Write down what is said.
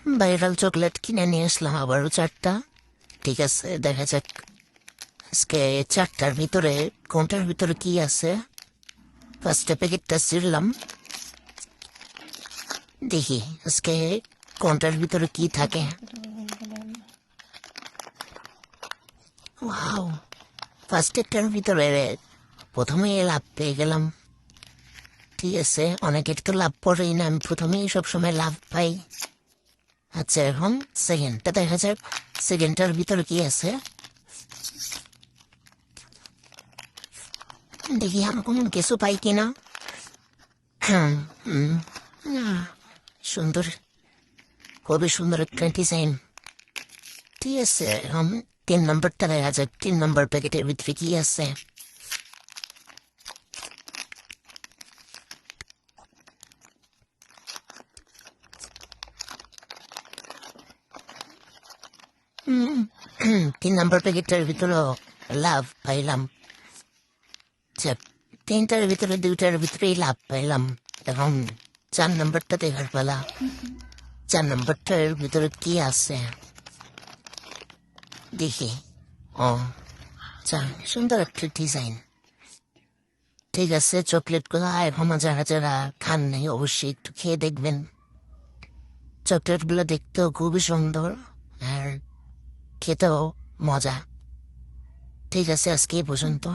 Viral chocolate কিনে নিয়ে আসলাম আবারও 4টা। ঠিক আছে, দেখা যাক আজকে 4টার ভিতরে কোনটার ভিতরে কি আছে। ফার্স্টে প্যাকেটটা ছিঁড়লাম, দেখি আজকে কোনটার ভিতরে কি থাকে। ওয়াও, ফার্স্টেরটার ভিতরে প্রথমেই লাভ পেয়ে গেলাম। ঠিক আছে, অনেকের তো লাভ পড়েই না, আমি প্রথমেই সবসময় লাভ পাই। আচ্ছা, এখন সেকেন্ডটা দেখা যাক সেকেন্ডটার ভিতরে কি আছে। দেখি এরকম কিছু পাই কিনা। হুম, সুন্দর, খুবই সুন্দর একটা ডিজাইন। ঠিক আছে, এখন 3 নম্বরটা দেখা যাক 3 নম্বর প্যাকেটের ভিতরে কি আছে। হুম, 3 নম্বর প্যাকেটটার ভিতরে লাভ পাইলাম। আচ্ছা, 3টার ভিতরে 2টার ভিতরেই লাভ পাইলাম। এখন 4 নম্বরটা দেখার পালা। 4 নম্বরটার ভিতরে কি আছে দেখি। ও আচ্ছা, সুন্দর একটা ডিজাইন। ঠিক আছে, চকলেটগুলো এখনো যারা যারা খান নাই অবশ্যই একটু খেয়ে দেখবেন। চকলেটগুলো দেখতেও খুবই সুন্দর আর খেতেও মজা। ঠিক আছে, আজকে এই পর্যন্ত।